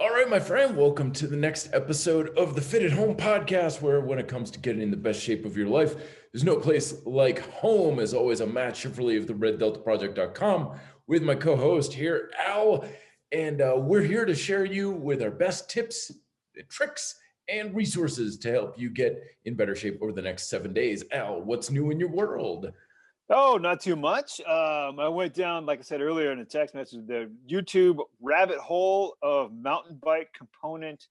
All right, my friend, welcome to the next episode of the Fit at Home podcast, where when it comes to getting in the best shape of your life, there's no place like home. As always, I'm Matt Schifferle of the RedDeltaProject.com with my co-host here, Al, and we're here to share you with our best tips, tricks, and resources to help you get in better shape over the next 7 days. Al, what's new in your world? Oh, not too much. I went down, like I said earlier in a text message, the YouTube rabbit hole of mountain bike component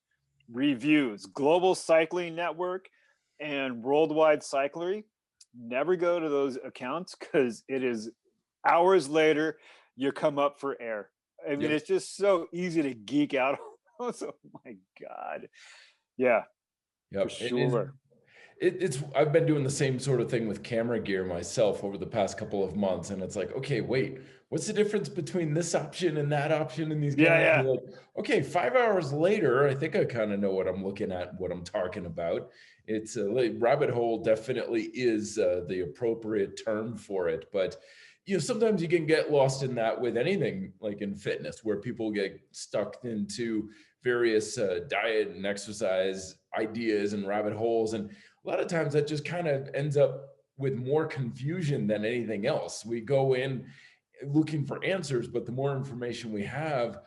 reviews, Global Cycling Network and Worldwide Cyclery. Never go to those accounts because it is hours later, you come up for air. I mean, It's just so easy to geek out. Oh my God. Yeah, for sure. It's I've been doing the same sort of thing with camera gear myself over the past couple of months, and it's like, okay, wait, what's the difference between this option and that option in these cameras? Yeah. Like, okay, 5 hours later, I think I kind of know what I'm looking at, what I'm talking about. It's like rabbit hole definitely is the appropriate term for it, but sometimes you can get lost in that with anything like in fitness, where people get stuck into various diet and exercise ideas and rabbit holes, and a lot of times that just kind of ends up with more confusion than anything else. We go in looking for answers, but the more information we have,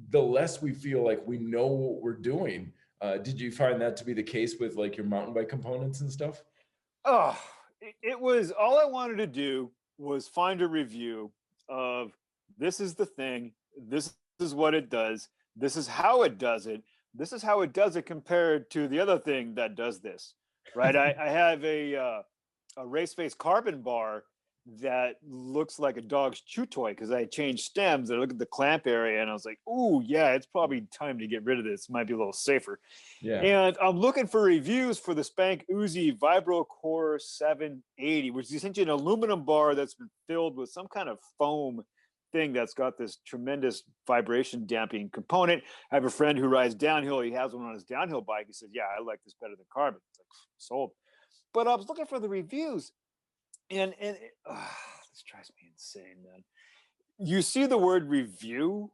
the less we feel like we know what we're doing. Did you find that to be the case with like your mountain bike components and stuff? Oh, it was all I wanted to do was find a review of this is the thing, this is what it does, this is how it does it, this is how it does it compared to the other thing that does this. Right. I have a race face carbon bar that looks like a dog's chew toy because I changed stems and I look at the clamp area and I was like, ooh, yeah, it's probably time to get rid of this. Might be a little safer. Yeah. And I'm looking for reviews for the Spank Uzi Vibro Core 780, which is essentially an aluminum bar that's been filled with some kind of foam thing that's got this tremendous vibration damping component. I have a friend who rides downhill. He has one on his downhill bike. He said, yeah, I like this better than carbon. It's like, sold. But I was looking for the reviews and this drives me insane, man. You see the word review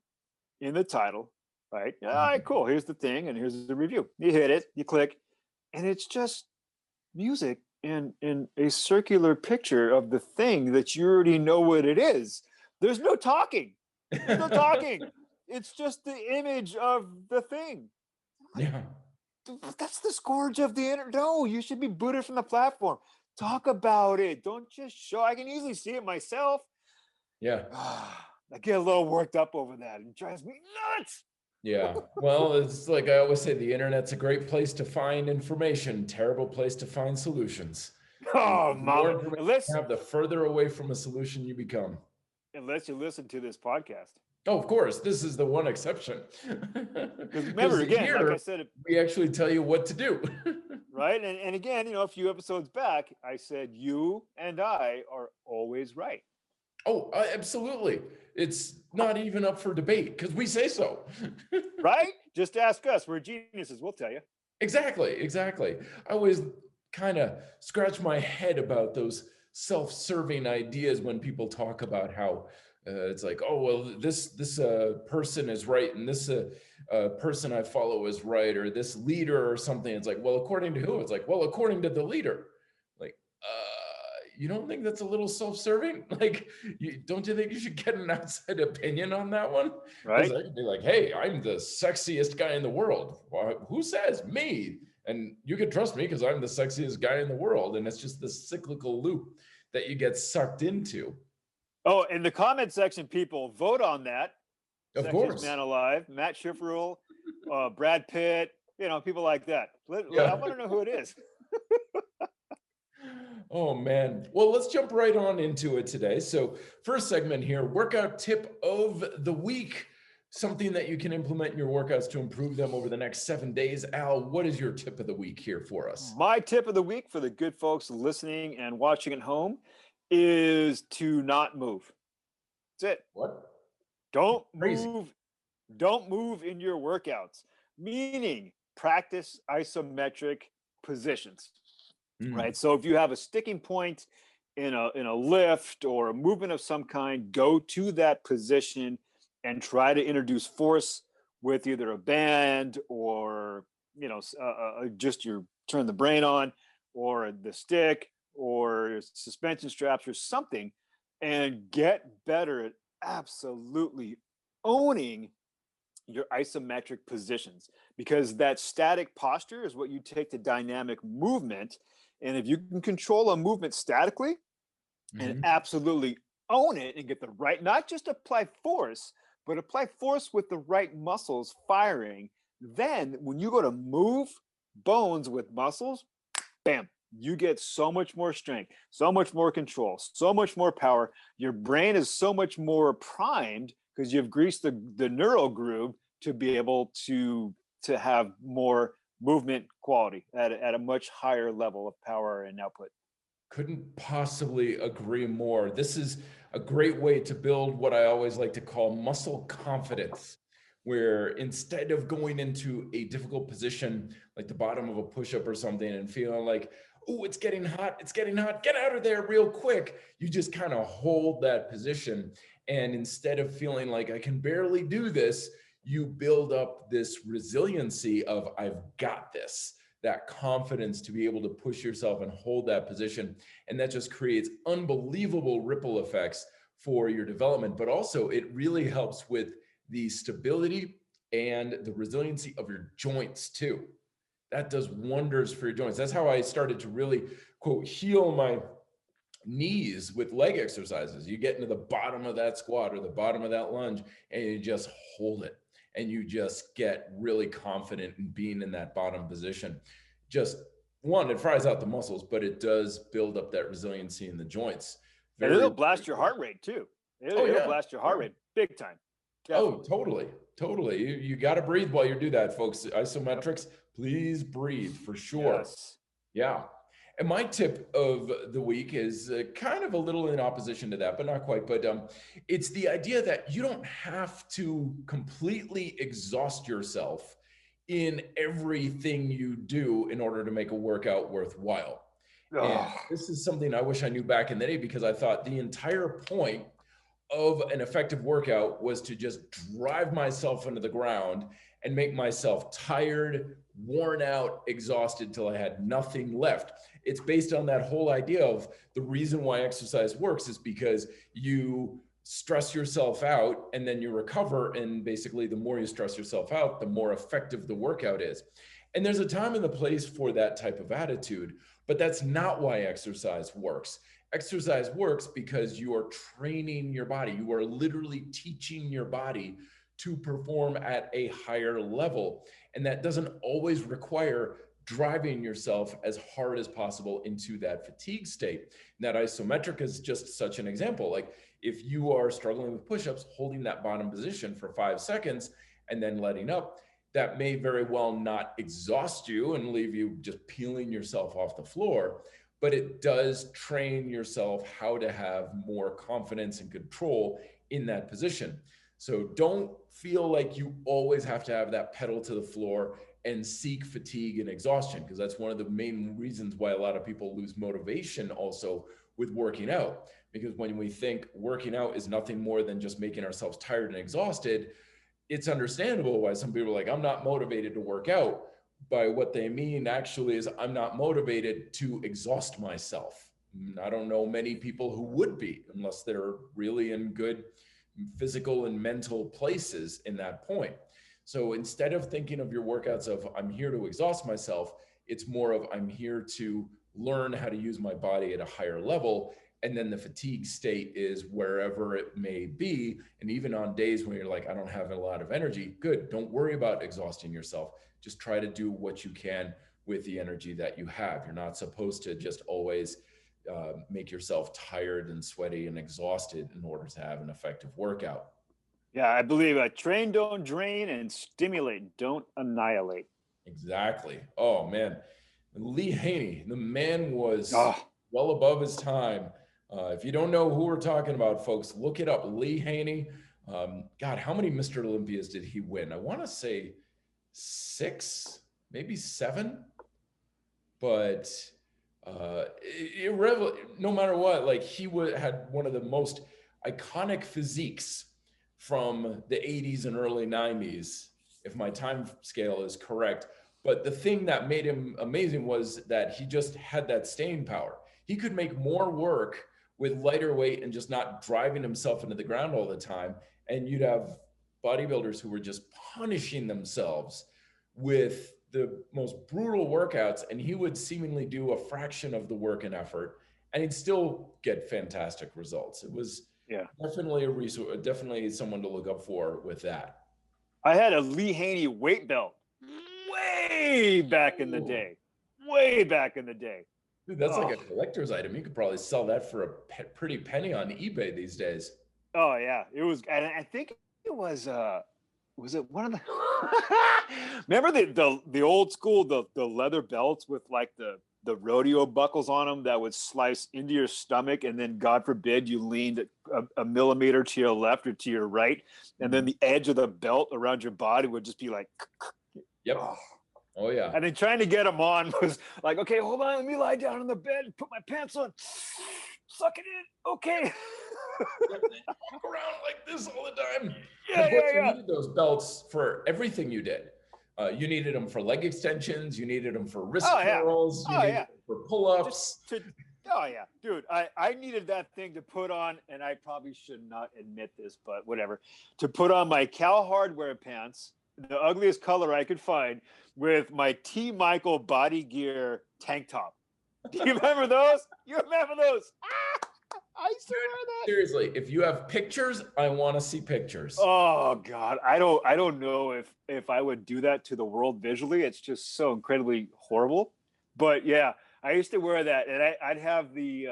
in the title, right? All right, cool. Here's the thing, and here's the review. You hit it, you click, and it's just music and a circular picture of the thing that you already know what it is. There's no talking. There's no talking. It's just the image of the thing. Yeah. That's the scourge of the internet. No, you should be booted from the platform. Talk about it. Don't just show. I can easily see it myself. Yeah. I get a little worked up over that. It drives me nuts. Yeah. Well, it's like I always say, the internet's a great place to find information, terrible place to find solutions. Oh, The more mama. information you have, the further away from a solution you become. Unless you listen to this podcast. Oh, of course. This is the one exception. Remember, again, here, like I said, we actually tell you what to do. Right? And again, a few episodes back, I said you and I are always right. Oh, absolutely. It's not even up for debate because we say so. Right? Just ask us. We're geniuses. We'll tell you. Exactly. I always kind of scratch my head about those self-serving ideas when people talk about how it's like, oh, well, this person is right and this person I follow is right, or this leader or something. It's like, well, according to who? It's like, well, according to the leader. Like, you don't think that's a little self-serving? Like, don't you think you should get an outside opinion on that one? Right. I could be like, hey, I'm the sexiest guy in the world. Well, who says? Me. And you can trust me because I'm the sexiest guy in the world. And it's just this cyclical loop that you get sucked into. Oh, in the comment section, people vote on that. Of course. Man alive, Matt Schifferle, Brad Pitt, people like that. I want to know who it is. Oh, man. Well, let's jump right on into it today. So first segment here, workout tip of the week, something that you can implement in your workouts to improve them over the next 7 days. Al, what is your tip of the week here for us? My tip of the week for the good folks listening and watching at home is to not move. That's it. What? Don't move in your workouts, meaning practice isometric positions. Right. So if you have a sticking point in a lift or a movement of some kind, go to that position and try to introduce force with either a band or, just your turn the brain on, or the stick, or suspension straps or something, and get better at absolutely owning your isometric positions, because that static posture is what you take to dynamic movement. And if you can control a movement statically and Mhm. absolutely own it and get the right, not just apply force, but apply force with the right muscles firing, then when you go to move bones with muscles, bam, you get so much more strength, so much more control, so much more power. Your brain is so much more primed because you've greased the neural groove to be able to have more movement quality at a much higher level of power and output. Couldn't possibly agree more. This is a great way to build what I always like to call muscle confidence, where instead of going into a difficult position like the bottom of a push-up or something and feeling like, oh, it's getting hot, get out of there real quick, you just kind of hold that position. And instead of feeling like I can barely do this, you build up this resiliency of I've got this, that confidence to be able to push yourself and hold that position. And that just creates unbelievable ripple effects for your development. But also, it really helps with the stability and the resiliency of your joints, too. That does wonders for your joints. That's how I started to really, quote, heal my knees with leg exercises. You get into the bottom of that squat or the bottom of that lunge and you just hold it, and you just get really confident in being in that bottom position. Just one, it fries out the muscles, but it does build up that resiliency in the joints. And Very, it'll very blast your cool. heart rate too. Oh It'll yeah. blast your heart Yeah. rate big time. Oh, Definitely. totally. Totally. You got to breathe while you do that, folks. Yep. Isometrics, please breathe for sure. Yes. Yeah. And my tip of the week is kind of a little in opposition to that, but not quite. But it's the idea that you don't have to completely exhaust yourself in everything you do in order to make a workout worthwhile. And Oh, this is something I wish I knew back in the day, because I thought the entire point of an effective workout was to just drive myself into the ground and make myself tired, worn out, exhausted till I had nothing left. It's based on that whole idea of the reason why exercise works is because you stress yourself out and then you recover. And basically, the more you stress yourself out, the more effective the workout is. And there's a time and a place for that type of attitude, but that's not why exercise works. Exercise works because you are training your body. You are literally teaching your body to perform at a higher level. And that doesn't always require driving yourself as hard as possible into that fatigue state. And that isometric is just such an example. Like if you are struggling with push-ups, holding that bottom position for 5 seconds and then letting up, that may very well not exhaust you and leave you just peeling yourself off the floor, but it does train yourself how to have more confidence and control in that position. So don't feel like you always have to have that pedal to the floor and seek fatigue and exhaustion, because that's one of the main reasons why a lot of people lose motivation also with working out. Because when we think working out is nothing more than just making ourselves tired and exhausted, it's understandable why some people are like, I'm not motivated to work out. By what they mean actually is I'm not motivated to exhaust myself. I don't know many people who would be, unless they're really in good physical and mental places in that point. So instead of thinking of your workouts of I'm here to exhaust myself, it's more of I'm here to learn how to use my body at a higher level. And then the fatigue state is wherever it may be. And even on days when you're like, I don't have a lot of energy, good. Don't worry about exhausting yourself. Just try to do what you can with the energy that you have. You're not supposed to just always make yourself tired and sweaty and exhausted in order to have an effective workout. yeah. I believe train, don't drain, and stimulate, don't annihilate. Exactly. Oh man, Lee Haney, the man was Oh, well above his time. If you don't know who we're talking about, folks, look it up. Lee Haney. God, how many Mr. Olympias did he win? I want to say 6, maybe 7, but no matter what, like had one of the most iconic physiques from the 80s and early 90s. if my time scale is correct. But the thing that made him amazing was that he just had that staying power. He could make more work with lighter weight and just not driving himself into the ground all the time. And you'd have bodybuilders who were just punishing themselves with the most brutal workouts, and he would seemingly do a fraction of the work and effort, and he'd still get fantastic results. It was definitely a resource, definitely someone to look up for with that. I had a Lee Haney weight belt way back in the day. Way back in the day. Dude, that's like a collector's item. You could probably sell that for a pretty penny on eBay these days. Oh yeah, it was, and I think it was it one of the remember the old school the leather belts with like the rodeo buckles on them that would slice into your stomach, and then God forbid you leaned a millimeter to your left or to your right, and then the edge of the belt around your body would just be like yep. Oh yeah. And then trying to get them on was like, okay, hold on, let me lie down on the bed and put my pants on, suck it in, okay. Walk around like this all the time. Yeah. You needed those belts for everything you did. You needed them for leg extensions. You needed them for wrist curls. You needed them for pull-ups. Dude, I needed that thing to put on, and I probably should not admit this, but whatever, to put on my Cal Hardware pants, the ugliest color I could find, with my T. Michael Body Gear tank top. Do you remember those? You remember those? I used to wear that. Seriously, if you have pictures, I want to see pictures. Oh God, I don't know if I would do that to the world visually. It's just so incredibly horrible. But yeah, I used to wear that, and I'd have the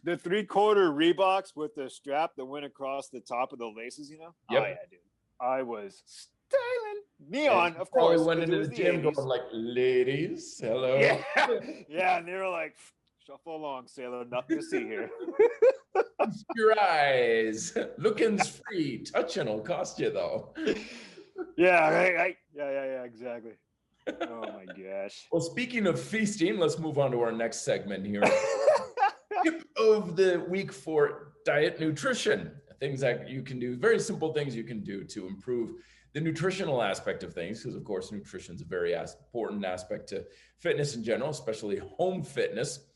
the 3/4 Reeboks with the strap that went across the top of the laces. You know? Yep. Oh yeah, dude. I was styling neon, of course. Went into the gym going like, ladies, hello. Yeah, and they were like, shuffle along, sailor. Nothing to see here. Your eyes. Looking's free. Touching will cost you though. Yeah, right. Yeah, exactly. Oh my gosh. Well, speaking of feasting, let's move on to our next segment here. Tip of the week for diet nutrition. Things that you can do, very simple things you can do to improve the nutritional aspect of things, because of course nutrition is a very important aspect to fitness in general, especially home fitness.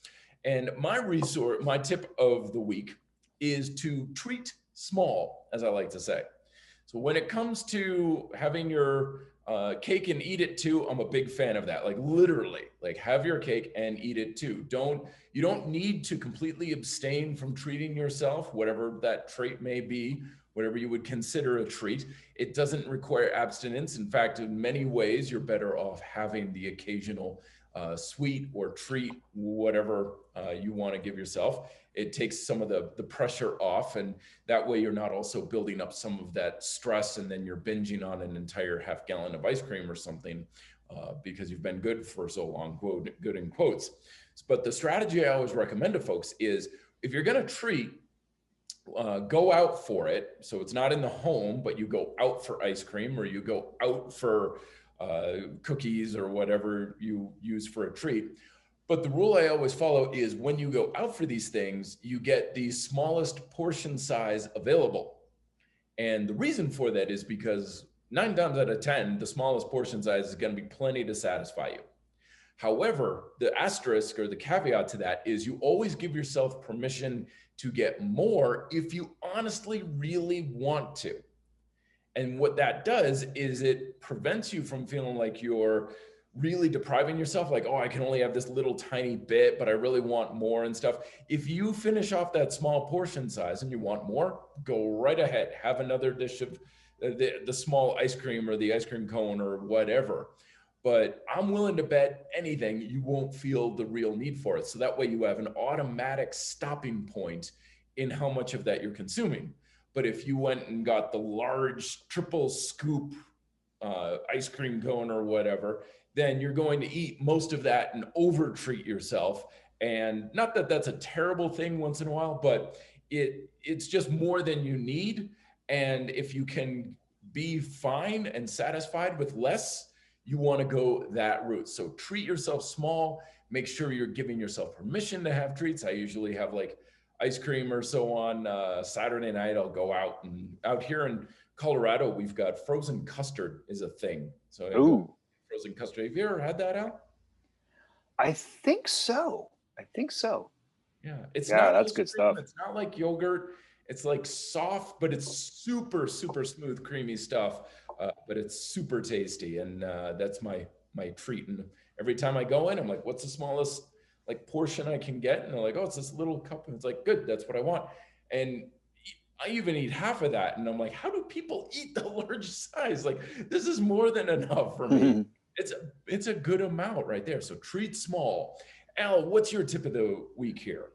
And my tip of the week is to treat small, as I like to say. So when it comes to having your cake and eat it too, I'm a big fan of that. Like literally, like have your cake and eat it too. You don't need to completely abstain from treating yourself, whatever that trait may be, whatever you would consider a treat. It doesn't require abstinence. In fact, in many ways, you're better off having the occasional sweet or treat, whatever you want to give yourself. It takes some of the pressure off, and that way you're not also building up some of that stress, and then you're binging on an entire half gallon of ice cream or something because you've been good for so long, good in quotes. But the strategy I always recommend to folks is if you're going to treat, go out for it. So it's not in the home, but you go out for ice cream, or you go out for cookies or whatever you use for a treat. But the rule I always follow is when you go out for these things, you get the smallest portion size available. And the reason for that is because 9 times out of 10, the smallest portion size is going to be plenty to satisfy you. However, the asterisk or the caveat to that is you always give yourself permission to get more if you honestly really want to. And what that does is it prevents you from feeling like you're really depriving yourself, like, oh, I can only have this little tiny bit, but I really want more and stuff. If you finish off that small portion size and you want more, go right ahead. Have another dish of the small ice cream or the ice cream cone or whatever. But I'm willing to bet anything you won't feel the real need for it. So that way you have an automatic stopping point in how much of that you're consuming. But if you went and got the large triple scoop ice cream cone or whatever, then you're going to eat most of that and over-treat yourself. And not that that's a terrible thing once in a while, but it's just more than you need. And if you can be fine and satisfied with less, you want to go that route. So treat yourself small, make sure you're giving yourself permission to have treats. I usually have like ice cream or so on Saturday night. I'll go out here in Colorado, we've got frozen custard is a thing. So I go Ooh, frozen custard. Have you ever had that, Al? I think so. I think so. Yeah, it's Yeah, not that's ice good cream. stuff. It's not like yogurt. It's like soft, but it's super, super smooth, creamy stuff. But it's super tasty, and that's my treat. And every time I go in, I'm like, "What's the smallest like portion I can get?" And they're like, "Oh, it's this little cup." And it's like, "Good, that's what I want." And I even eat half of that, and I'm like, "How do people eat the large size? Like, this is more than enough for me." It's a good amount right there. So treat small. Al, what's your tip of the week here?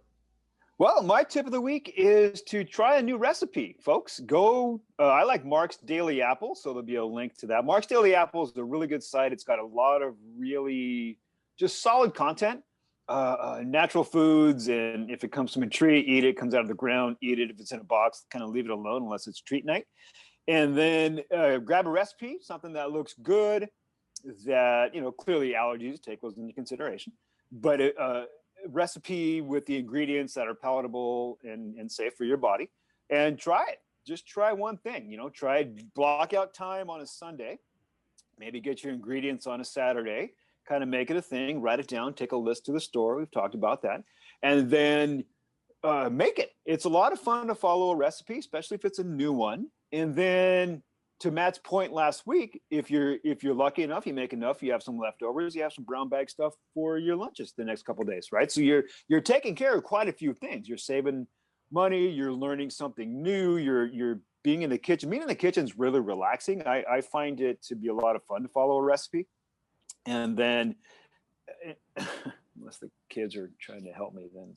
Well, my tip of the week is to try a new recipe, folks. Go, I like Mark's Daily Apple, so there'll be a link to that. Mark's Daily Apple is a really good site. It's got a lot of really just solid content, natural foods. And if it comes from a tree, eat it. Comes out of the ground, eat it. If it's in a box, kind of leave it alone unless it's treat night. And then grab a recipe, something that looks good, that, clearly allergies, take those into consideration. But recipe with the ingredients that are palatable and safe for your body, and try it. Just try one thing. Try block out time on a Sunday, maybe get your ingredients on a Saturday, kind of make it a thing, write it down, take a list to the store. We've talked about that. And then make it. It's a lot of fun to follow a recipe, especially if it's a new one. And then, to Matt's point last week, if you're lucky enough, you make enough, you have some leftovers, you have some brown bag stuff for your lunches the next couple of days, right? So you're taking care of quite a few things. You're saving money, you're learning something new, you're being in the kitchen. Being in the kitchen is really relaxing. I find it to be a lot of fun to follow a recipe. And then unless the kids are trying to help me, then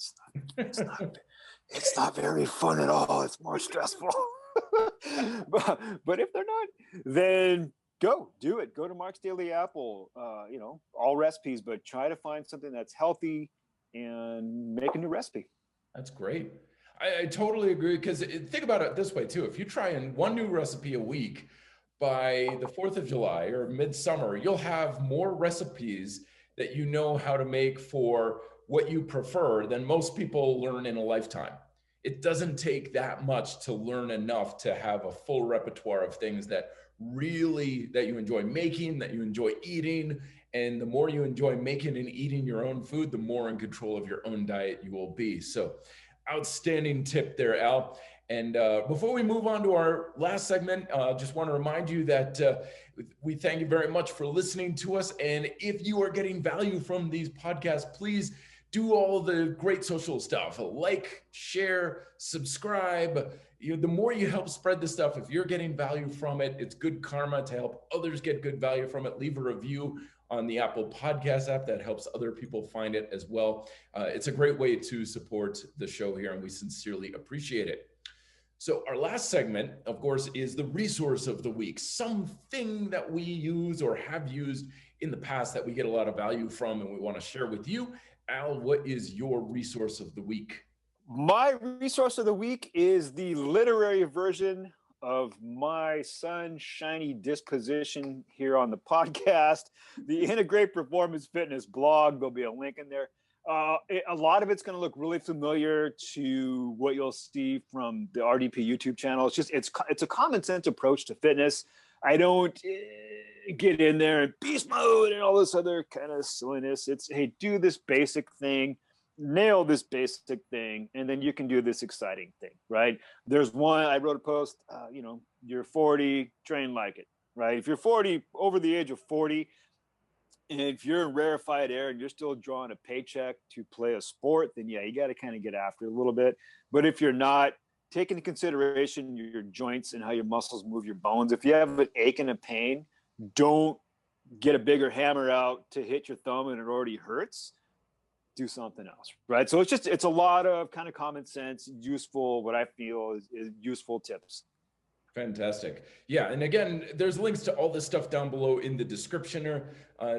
it's not very fun at all. It's more stressful. but if they're not, then go do it. Go to Mark's Daily Apple. All recipes, but try to find something that's healthy and make a new recipe. That's great. I totally agree, because think about it this way too. If you try in one new recipe a week, by the 4th of July or midsummer, you'll have more recipes that you know how to make for what you prefer than most people learn in a lifetime. It doesn't take that much to learn enough to have a full repertoire of things that you enjoy making, that you enjoy eating. And the more you enjoy making and eating your own food, the more in control of your own diet you will be. So outstanding tip there, Al. And before we move on to our last segment, just want to remind you that we thank you very much for listening to us. And if you are getting value from these podcasts, please do all the great social stuff. Like, share, subscribe. The more you help spread this stuff, if you're getting value from it, it's good karma to help others get good value from it. Leave a review on the Apple Podcast app. That helps other people find it as well. It's a great way to support the show here, and we sincerely appreciate it. So our last segment, of course, is the resource of the week, something that we use or have used in the past that we get a lot of value from and we want to share with you. Al, what is your resource of the week? My resource of the week is the literary version of my sunshiny disposition here on the podcast, the Integrate Performance Fitness blog. There'll be a link in there. A lot of it's going to look really familiar to what you'll see from the RDP YouTube channel. It's a common sense approach to fitness. I don't get in there and beast mode and all this other kind of silliness. It's, hey, do this basic thing, nail this basic thing, and then you can do this exciting thing, right? There's one, I wrote a post, you're 40, train like it, right? If you're 40, over the age of 40, and if you're in rarefied air and you're still drawing a paycheck to play a sport, then yeah, you got to kind of get after it a little bit. But if you're not, take into consideration your joints and how your muscles move your bones. If you have an ache and a pain, don't get a bigger hammer out to hit your thumb and it already hurts. Do something else, right? So it's a lot of kind of common sense, useful, what I feel is useful tips. Fantastic. Yeah. And again, there's links to all this stuff down below in the description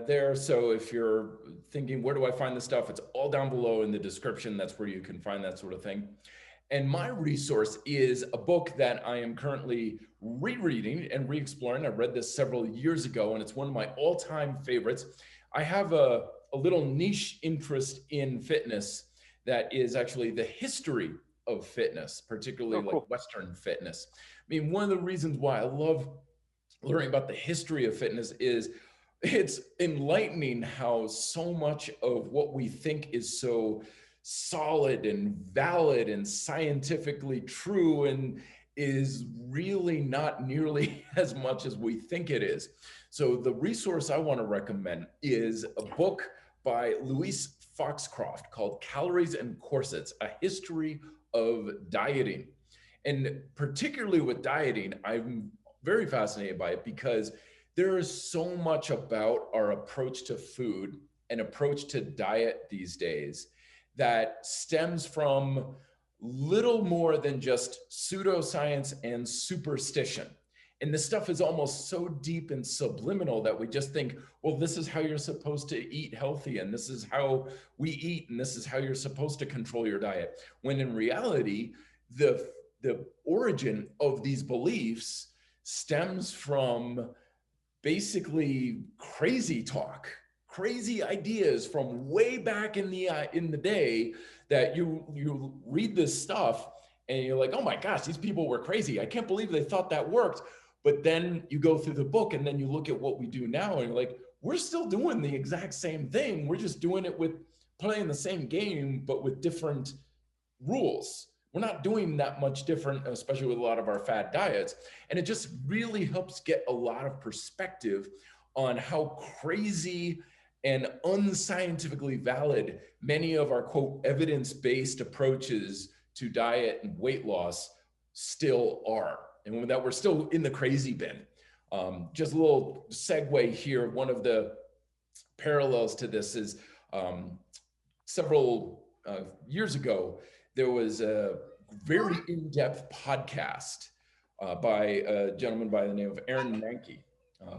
there. So if you're thinking, where do I find this stuff? It's all down below in the description. That's where you can find that sort of thing. And my resource is a book that I am currently rereading and re-exploring. I read this several years ago, and it's one of my all-time favorites. I have a little niche interest in fitness that is actually the history of fitness, particularly like Western fitness. mean, one of the reasons why I love learning about the history of fitness is it's enlightening how so much of what we think is so solid and valid and scientifically true and is really not nearly as much as we think it is. So the resource I want to recommend is a book by Louise Foxcroft called Calories and Corsets, A History of Dieting. And particularly with dieting, I'm very fascinated by it because there is so much about our approach to food and approach to diet these days that stems from little more than just pseudoscience and superstition. And this stuff is almost so deep and subliminal that we just think, well, this is how you're supposed to eat healthy, and this is how we eat, and this is how you're supposed to control your diet. When in reality, the origin of these beliefs stems from basically crazy talk, crazy ideas from way back in the day that you read this stuff and you're like, oh my gosh, these people were crazy. I can't believe they thought that worked. But then you go through the book and then you look at what we do now and you're like, we're still doing the exact same thing. We're just doing it with playing the same game, but with different rules. We're not doing that much different, especially with a lot of our fad diets. And it just really helps get a lot of perspective on how crazy and unscientifically valid many of our, quote, evidence-based approaches to diet and weight loss still are, and that we're still in the crazy bin. Just a little segue here. One of the parallels to this is several years ago, there was a very in-depth podcast by a gentleman by the name of Aaron Mahnke,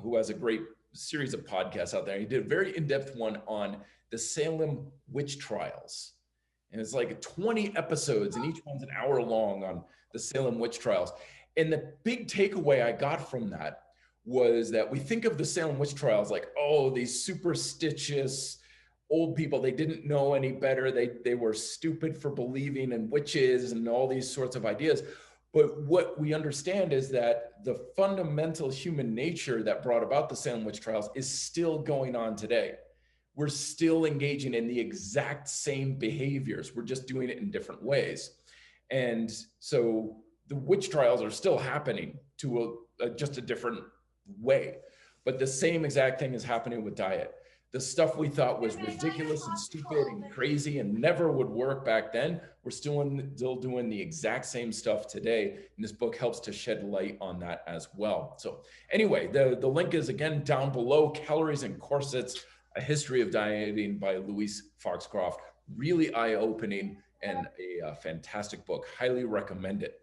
who has a great series of podcasts out there. He did a very in-depth one on the Salem witch trials. And it's like 20 episodes, and each one's an hour long on the Salem witch trials. And the big takeaway I got from that was that we think of the Salem witch trials like, oh, these superstitious old people, they didn't know any better. They were stupid for believing in witches and all these sorts of ideas. But what we understand is that the fundamental human nature that brought about the Salem witch trials is still going on today. We're still engaging in the exact same behaviors. We're just doing it in different ways. And so the witch trials are still happening to just a different way. But the same exact thing is happening with diet. The stuff we thought was ridiculous and stupid and crazy and never would work back then, we're still doing the exact same stuff today. And this book helps to shed light on that as well. So anyway, the link is again down below, Calories and Corsets, A History of Dieting by Louise Foxcroft. Really eye-opening and a fantastic book. Highly recommend it.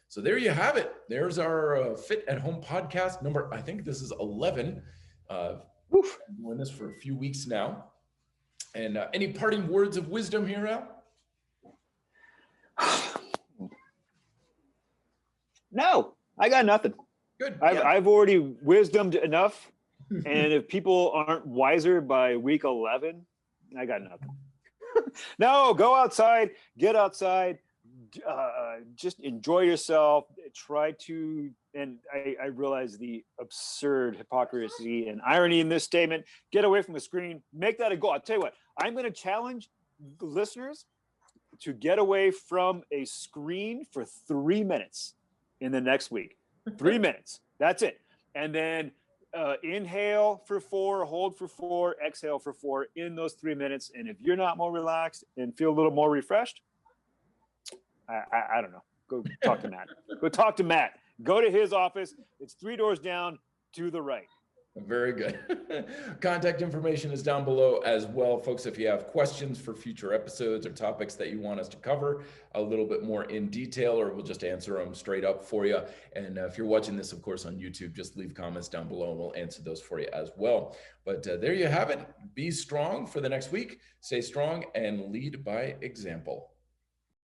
So there you have it. There's our Fit at Home podcast number, I think this is 11. Woof. I've been doing this for a few weeks now. And any parting words of wisdom here, Al? No, I got nothing. Good. I've already wisdomed enough. And if people aren't wiser by week 11, I got nothing. No, go outside, get outside, just enjoy yourself. Try to, and I realize the absurd hypocrisy and irony in this statement. Get away from the screen. Make that a goal. I'll tell you what, I'm going to challenge the listeners to get away from a screen for 3 minutes in the next week. 3 minutes. That's it. And then inhale for 4, hold for 4, exhale for 4 in those 3 minutes. And if you're not more relaxed and feel a little more refreshed, I don't know. Go talk to Matt. Go talk to Matt. Go to his office. It's 3 doors down to the right. Very good. Contact information is down below as well, folks. If you have questions for future episodes or topics that you want us to cover a little bit more in detail, or we'll just answer them straight up for you. And if you're watching this, of course, on YouTube, just leave comments down below and we'll answer those for you as well. But there you have it. Be strong for the next week. Stay strong and lead by example.